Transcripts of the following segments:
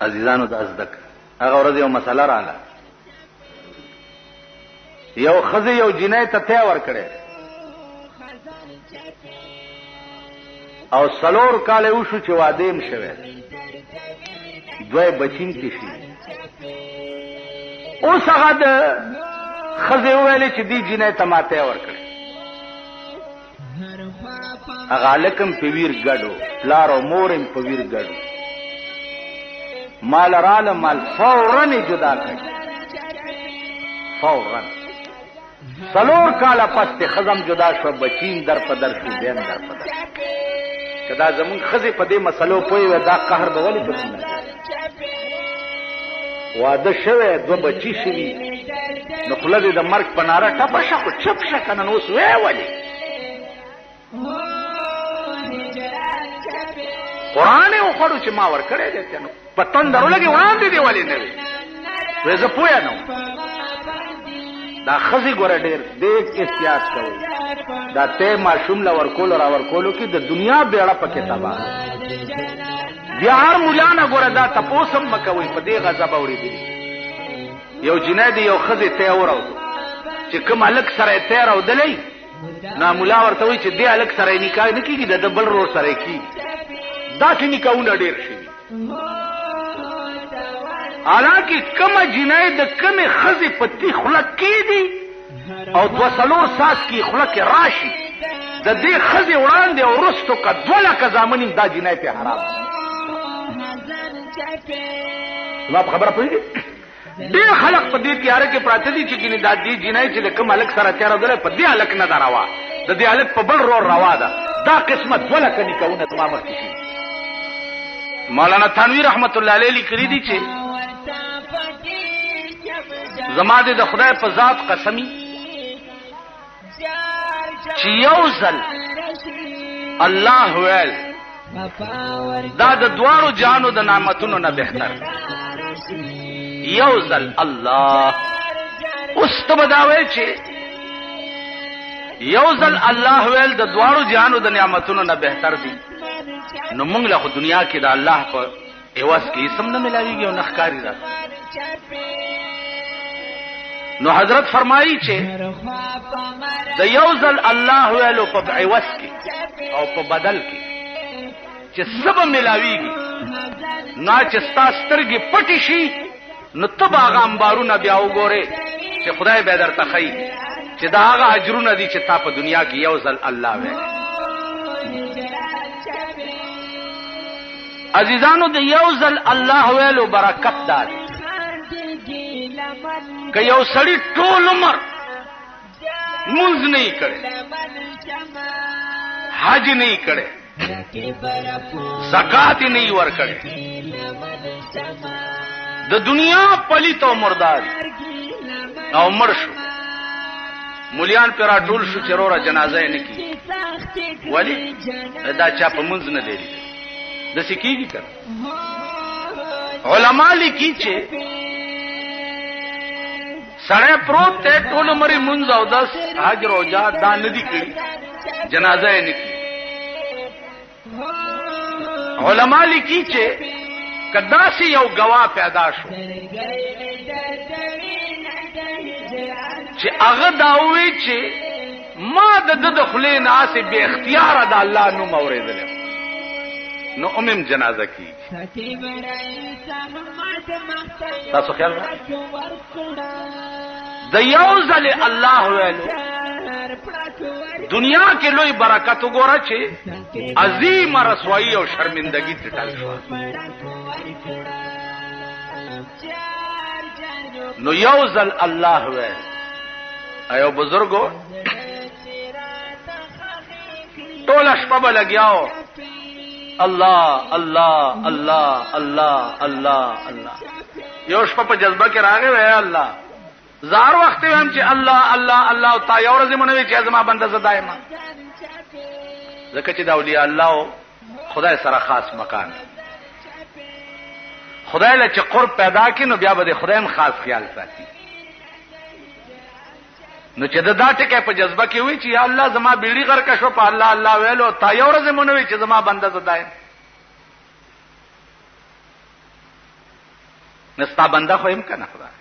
عزیزانو د ازدک هغه ورځ یو مسله رااله، یو ښځه یو جنۍ ته تی ورکړی او 4 کاله وشو چې واده یې شوی، 2 بچین تې شي. اوس هغه د ښځې وویلې چې دې جنۍ ته ما تی ورکړی، هغه هلک هم په ویر ګډو، پلار او مور هم په ویر ګډو، مال راله مال فوراً یې جدا کړ، فوراً 4 کاله پس ته ښځه جدا شوه، بچین در په در شو، بین در په در. که دا زمونږ ښځې په دې مسلو پوهې وې دا قهر به ولې په موږ نه واده شوی، 2 بچي شوي، نو خوله دې د مرګ په ناره ټپه شه، خو چپ شه که نه نو اوس وې ولې. قرآن یې وخوړو چې ما ورکړی دی، نو په تندر ولګې وړاندې دې ولې نه وې. وې زه پوه نه وم. دا ښځې ګوره ډېر احتیاط کوئ، دا تی ماشوم له ورکولو را ورکولو کې د دنیا بیړه پکې تباه. بیا هر ملا نه ګوره دا تپوس هم مه کوئ، په دې غضب اورېدلي. یو جنۍ د یو ښځې تی وراودو چې کوم هلک سره یې تی راودلی، نو ملا ورته وایي چې دې هلک سره یې نکاح نه کېږي، د بل رور سره یې کېږي. داسې نکاحونه ډېر شوي. حالانکه کومه جنۍ د کومې ښځې په تی خوله کېږي او 2-4 ساس کې خوله کې راشي، د دې ښځې وړاندې او وروستو که 2 لکه زامن دا جنۍ پې حرام. زما په خبره پوهېږې؟ ډېر خلک په دې تیاره کې پراته دي چې ګینې دا دې جنۍ چې د کوم هلک سره تېروتلی په دې هلک نه ده روا، د دې هلک په بل رور روا ده. دا قسمه 2 لکه نکاحونه زما مخکې شي. مولانا تھانوي رحمت الله علیه لیکلي دي چې زما دې د خدای په ذات قسمی چې یو ځل الله ویل دا د دواړو جهانو د نعمتونو نه بهتر. یو ځل الله، اوس ته به دا وایې چې یو ځل الله ویل د دواړو جهانو د نعمتونو نه بهتر دي، نو موږ له خو دنیا کې د الله په عوض کې اسم نه ملاویږي او نه ښکاري راته. نو حضرت فرمایي چې د یو ځل الله ویلو په عوض کې او په بدل کې چې څه به ملاویږي، نه چې ستا سترګې پټې شي نو ته به هغه انبارونه بیا وګورې چې خدای به درته ښیي چې دا هغه اجرونه دي چې تا په دنیا کې یو ځل الله ویل. عزیزانو د یو ځل الله ویلو برکت دا دی که یو سړی ټول عمر مونځ نه یې کړی، حج نه یې کړی، زکات یې نه یې ورکړی، د دنیا پلیت او مردار او مړ شو، مولیان پې راټول شو چې وروره جنازه یې نه کېږي. ولې؟ دا چا په مونځ نه دی لیدلی. داسې کېږي که نه؟ علما لیکي چې سړی پروت دی ټول عمر یې مونځ او دس حج روجا دا نه دي کړي، جنازه یې نه کېږي. علما لیکي چې که داسې یو ګواه پیدا شو چې هغه دا ووایي چې ما د ده د خولې نه هسې بې اختیاره د الله نوم اورېدلی، نو هم جنازه کېږي. تاسو خیال را د یو ځلې الله ویلو دنیا کې لوی برکت وګوره چې عظیمه رسوایی او شرمندګي ترې ټل شوه. نو یو ځل الله ویل. ایو بزرګو ټوله شپه به لګیاو الله الله الله الله الله الله. یو شپه په جذبه کې راغی وی الله زار وخت ویم چې الله الله الله، تا یو ورځ مونږ چې زما بنده ز دایما، ځکه چې د اولیاء الله خدای سره خاص مقام، خدای له چې قرب پیدا کړي نو بیا به د خدای هم خاص خیال ساتي. نو چې دا ټکی په جذبه کې وي چې یا الله زما بیړی غرقه شو په الله الله ویلو، تا یو ورځ مونږ چې زما بنده ز دایم. نستا بنده خو هم کنه خدای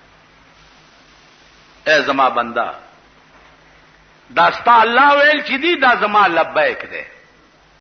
اے زما بنده دا ستا الله ویل چې دی دا زما لبیک دی